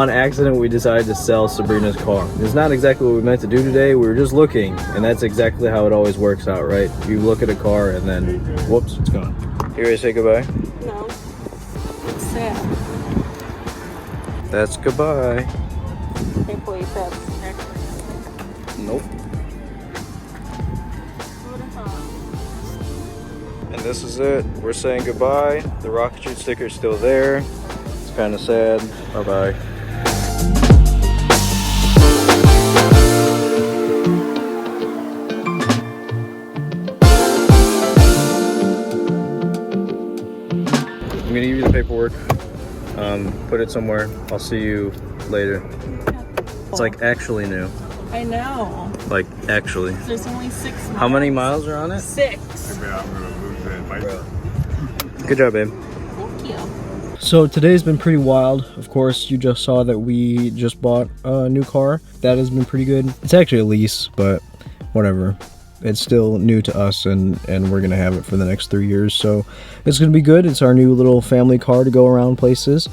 on accident we decided to sell Sabrina's car. It's not exactly what we meant to do today. We were just looking, and that's exactly how it always works out, right? You look at a car and then, whoops, it's gone. You ready to say goodbye? No. It's sad. That's goodbye. Thankfully, that's actually. Nope. And this is it. We're saying goodbye. The rocket shoot sticker is still there. It's kind of sad. Bye-bye. I'm gonna give you the paperwork. Put it somewhere. I'll see you later. It's like actually new. I know. Like actually. There's only 6 miles. How many miles are on it? 6. Good job, babe. Thank you. So today's been pretty wild. Of course, you just saw that we just bought a new car. That has been pretty good. It's actually a lease, but whatever. It's still new to us, and we're gonna have it for the next 3 years. So it's gonna be good. It's our new little family car to go around places.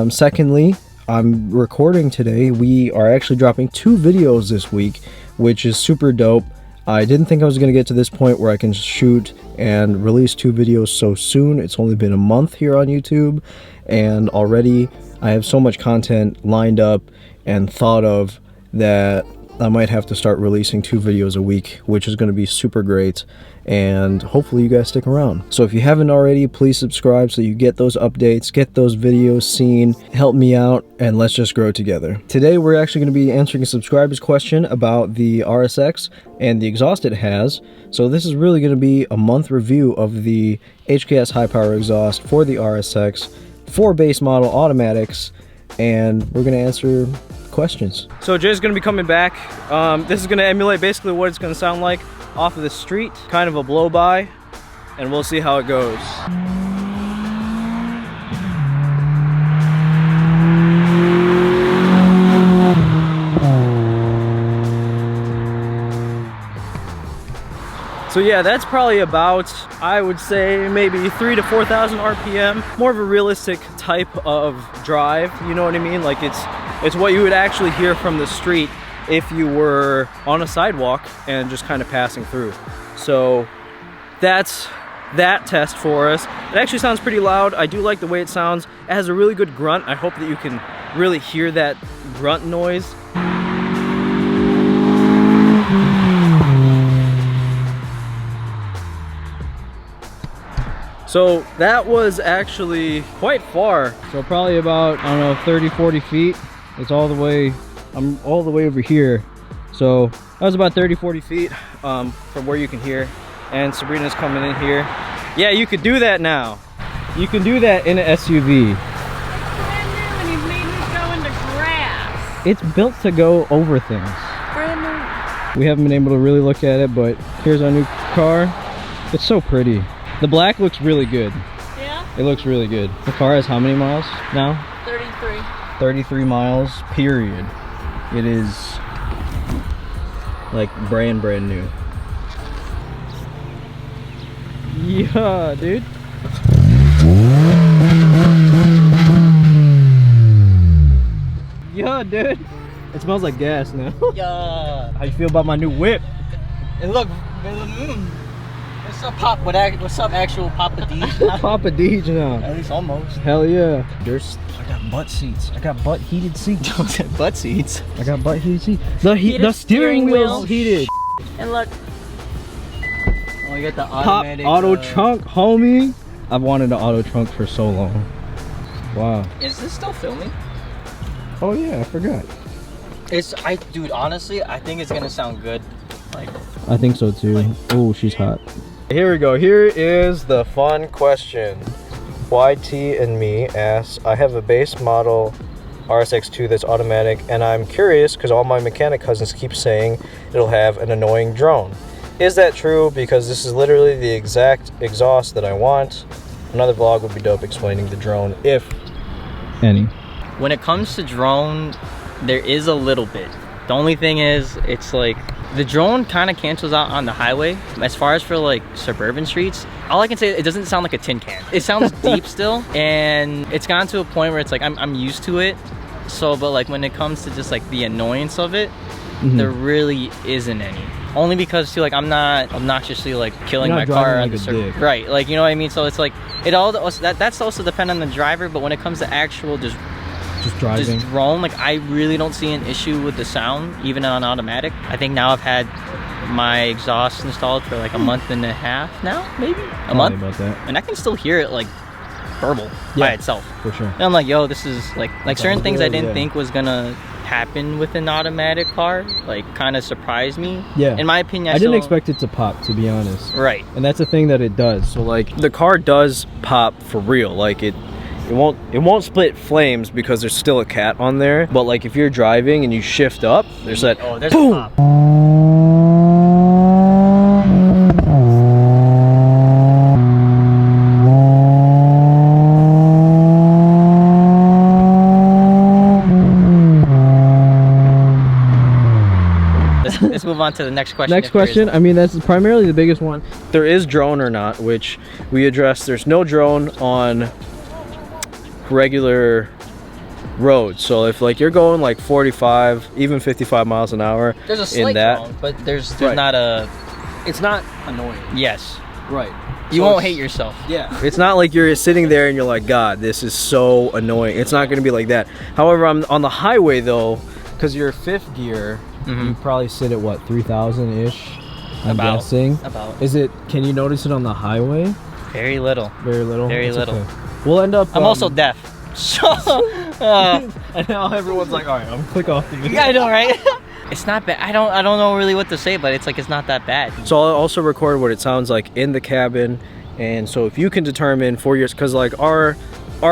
Secondly, I'm recording today. We are actually dropping 2 videos this week, which is super dope. I didn't think I was going to get to this point where I can shoot and release 2 videos so soon. It's only been a month here on YouTube, and already I have so much content lined up and thought of that I might have to start releasing 2 videos a week, which is going to be super great, and hopefully you guys stick around. So if you haven't already, please subscribe so you get those updates, get those videos seen, help me out, and let's just grow together. Today we're actually going to be answering a subscriber's question about the RSX and the exhaust it has. So this is really going to be a month review of the HKS Hi-Power exhaust for the RSX, 4 base model automatics, and we're going to answer questions. So Jay's gonna be coming back. This is gonna emulate basically what it's gonna sound like off of the street, kind of a blow by, and we'll see how it goes. So yeah, that's probably about, I would say, maybe 3,000 to 4,000 RPM. More of a realistic type of drive, you know what I mean? Like it's what you would actually hear from the street if you were on a sidewalk and just kind of passing through. So that's that test for us. It actually sounds pretty loud. I do like the way it sounds. It has a really good grunt. I hope that you can really hear that grunt noise. So that was actually quite far. So probably about, I don't know, 30, 40 feet. It's all the way, I'm all the way over here. So that was about 30, 40 feet from where you can hear. And Sabrina's coming in here. Yeah, you could do that now. You can do that in an SUV. It's brand new and he's made me go into grass. It's built to go over things. Brand new. We haven't been able to really look at it, but here's our new car. It's so pretty. The black looks really good. Yeah? It looks really good. The car has how many miles now? 33. 33 miles, period. It is like brand new. Yeah, dude. Yeah, dude. It smells like gas now. Yeah. How you feel about my new whip? And look, what's up, what's up, actual Papa Deej? Papa Deej now. At least almost. Hell yeah. I got butt seats. I got butt heated seats. Butt seats. I got butt heated seats. The steering wheel's heated. And look. Oh, you got the Pop automatic auto trunk, homie. I've wanted an auto trunk for so long. Wow. Is this still filming? Oh yeah, I forgot. Dude, honestly, I think it's gonna sound good. Like, I think so too. Oh, she's hot. Here we go. Here is the fun question. YTnMe asks, I have a base model RSX2 that's automatic, and I'm curious because all my mechanic cousins keep saying it'll have an annoying drone. Is that true? Because this is literally the exact exhaust that I want. Another vlog would be dope explaining the drone, if any. when it comes to drone, there is a little bit. The only thing is, it's like, the drone kind of cancels out on the highway. As far as for like suburban streets, all I can say, it doesn't sound like a tin can. It sounds deep still, and it's gotten to a point where it's like, I'm used to it. So, but like when it comes to just like the annoyance of it, there really isn't any. Only because too, like I'm not obnoxiously like killing my car on the right, like you know what I mean. So it's like it all that's also depend on the driver. But when it comes to actual just driving, just drone, like I really don't see an issue with the sound, even on automatic. I think now I've had my exhaust installed for like a month and a half now, maybe a month, about that. And I can still hear it like verbal by itself for sure. And I'm like, yo, this is like certain things I didn't think was gonna happen with an automatic car, like kind of surprised me. Yeah, in my opinion, I didn't expect it to pop, to be honest. Right. And that's the thing that it does. So like the car does pop for real. Like it won't split flames because there's still a cat on there. But like if you're driving and you shift up, there's that there's boom. a pop. Let's move on to the next question. Next question. I mean, that's primarily the biggest one. There is drone or not, which we addressed. There's no drone on regular roads. So if like you're going like 45, even 55 miles an hour, there's a slight drone, but there's not a. It's not annoying. Yes. Right. You won't hate yourself. Yeah. It's not like you're sitting there and you're like, God, this is so annoying. It's not going to be like that. However, on the highway though, because you're fifth gear, you probably sit at what, 3,000-ish? I'm guessing. About. Is it? Can you notice it on the highway? Very little. Very little. Very little. Okay. We'll end up. I'm also deaf. So. And now everyone's like, all right, I'm gonna click off the video. Yeah, I know, right? It's not bad. I don't know really what to say, but it's like it's not that bad. So I'll also record what it sounds like in the cabin, and so if you can determine for yours, because like our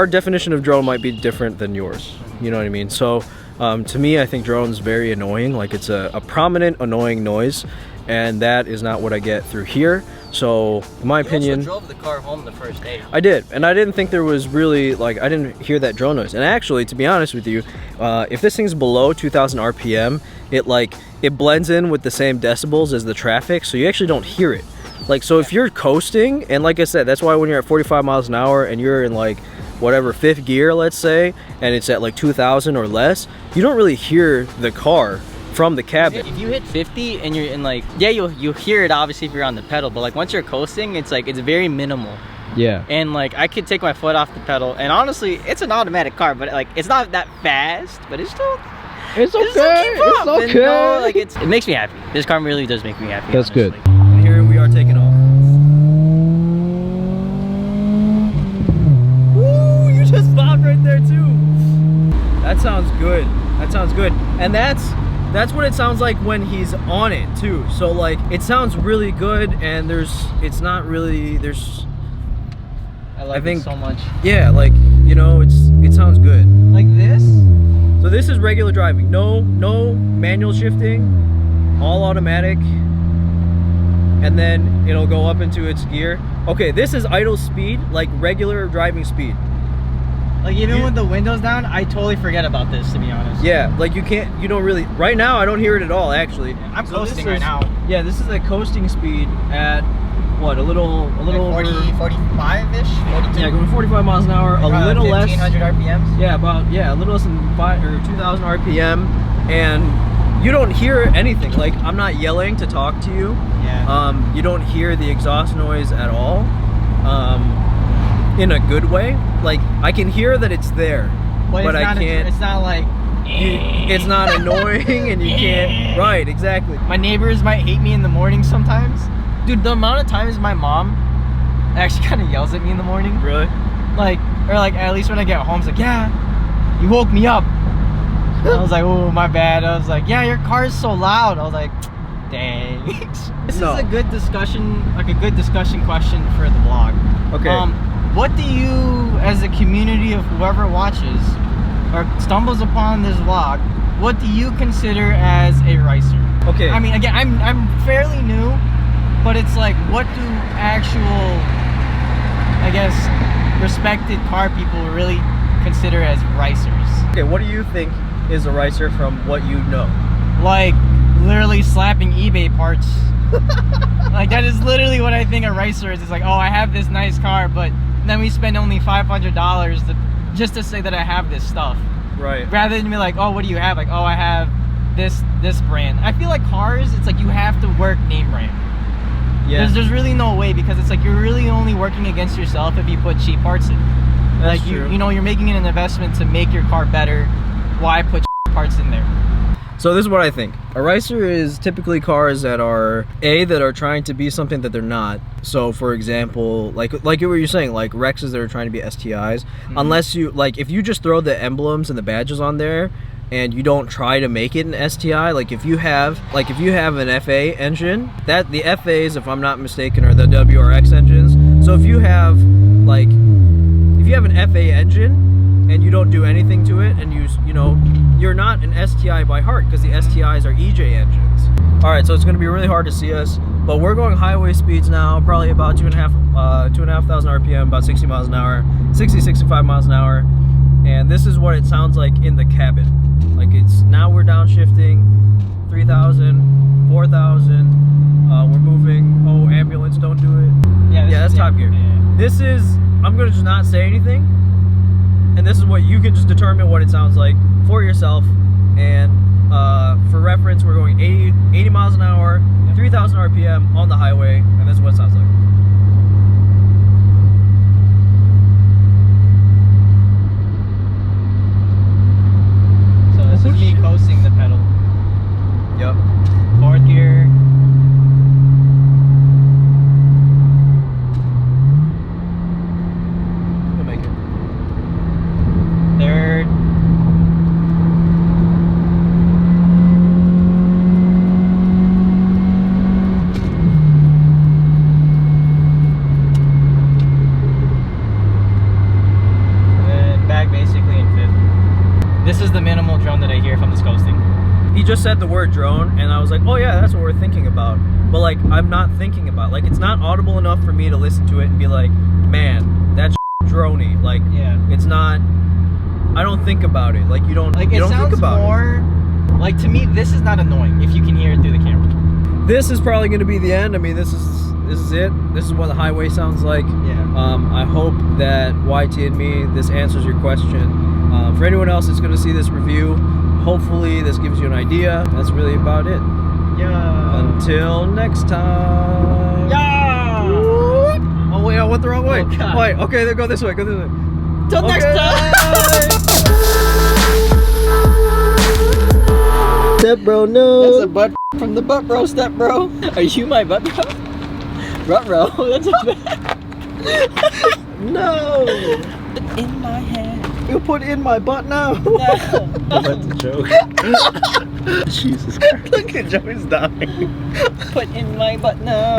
definition of drone might be different than yours. You know what I mean? So. To me, I think drone's very annoying. Like it's a prominent, annoying noise, and that is not what I get through here. So, in my opinion, you also drove the car home the first day. I did, and I didn't think there was really like I didn't hear that drone noise. And actually, to be honest with you, if this thing's below 2,000 RPM, it blends in with the same decibels as the traffic, so you actually don't hear it. Like so, if you're coasting, and like I said, that's why when you're at 45 miles an hour and you're in like whatever fifth gear, let's say, and it's at like 2,000 or less, you don't really hear the car from the cabin. If you hit 50 and you're in like, yeah, you'll hear it obviously if you're on the pedal, but like once you're coasting, it's like, it's very minimal. Yeah. And like I could take my foot off the pedal, and honestly, it's an automatic car, but like it's not that fast, but it's still. It's okay. It's okay. And, no, like it makes me happy. This car really does make me happy. That's honestly. good. And here we are taking off. Just bobbed right there too. That sounds good. That sounds good. And that's what it sounds like when he's on it too. So like it sounds really good, and it's not really I think it so much. Yeah, like you know, it sounds good. Like this? So this is regular driving. No manual shifting, all automatic. And then it'll go up into its gear. Okay, this is idle speed, like regular driving speed. Like even with the windows down, I totally forget about this, to be honest. Yeah, like you don't really, right now I don't hear it at all actually. I'm coasting right now. Yeah, this is a coasting speed at what, a little like 45-ish? 42? Yeah, going 45 miles an hour, a little less. 1,500 RPMs? Yeah, a little less than 2,000 RPM, and you don't hear anything. Like I'm not yelling to talk to you. Yeah. You don't hear the exhaust noise at all. In a good way. Like I can hear that it's there, but I can't. It's not like. It's not annoying, and you can't. Right, exactly. My neighbors might hate me in the morning sometimes. Dude, the amount of times my mom actually kind of yells at me in the morning. Really? Like, or like at least when I get home, it's like, yeah, you woke me up. I was like, oh, my bad. I was like, yeah, your car is so loud. I was like, dang. This is a good discussion, like a good discussion question for the vlog. Okay. What do you, as a community of whoever watches or stumbles upon this vlog, what do you consider as a ricer? Okay. I mean, again, I'm fairly new, but it's like, what do actual, I guess, respected car people really consider as ricers? Okay, what do you think is a ricer from what you know? Like, literally slapping eBay parts. Like, that is literally what I think a ricer is. It's like, oh, I have this nice car, but then we spend only $500 just to say that I have this stuff. Right. Rather than be like, oh, what do you have? Like, oh, I have this brand. I feel like cars, it's like you have to work name brand. Yeah. There's really no way, because it's like you're really only working against yourself if you put cheap parts in. That's like true. you know, you're making an investment to make your car better. Why put parts in there? So this is what I think. A racer is typically cars that are trying to be something that they're not. So for example, like what you're saying, like Rexes that are trying to be STIs. Unless you like, if you just throw the emblems and the badges on there and you don't try to make it an STI, like if you have an FA engine, that the FAs, if I'm not mistaken, are the WRX engines. So if you have an FA engine and you don't do anything to it, and you know, you're not an STI by heart, because the STIs are EJ engines. All right, so it's going to be really hard to see us, but we're going highway speeds now, probably about 2,500 RPM, about 60 miles an hour, 65 miles an hour, and this is what it sounds like in the cabin. Like now we're downshifting, 3,000, 4,000. We're moving. Oh, ambulance, don't do it. Yeah, that's top gear. Yeah. This is. I'm gonna just not say anything, and this is what you can just determine what it sounds like for yourself. And for reference, we're going 80 miles an hour, 3,000 RPM on the highway, and this is what it sounds like. So this is me coasting the pedal. Yep. Fourth gear. We'll make it. Third. And back basically in fifth. This is the minimal drone that I hear if I'm just coasting. He just said the word drone, and I was like, oh yeah, that's what we're thinking about. But like, I'm not thinking about, like, it's not audible enough for me to listen to it and be like, man, that's droney. Like, Yeah. it's not. I don't think about it. Like, you don't. Like, you it don't sounds think about more like, to me, this is not annoying if you can hear it through the camera. it. This is probably going to be the end. I mean, this is it. This is what the highway sounds like. Yeah. I hope that YTnMe, this answers your question. For anyone else that's going to see this review, hopefully this gives you an idea. That's really about it. Yeah. Until next time. Yeah. Oh wait, I went the wrong way. Oh, God. Wait, okay, then go this way. Go this way. Till next Okay. time. Step bro, no. That's a butt from the butt bro. Step bro. Are you my butt bro? Butt bro. That's a No. in my head. You put in my butt now. No. That's a joke. Jesus Christ. Look at Joey's dying. Put in my butt now.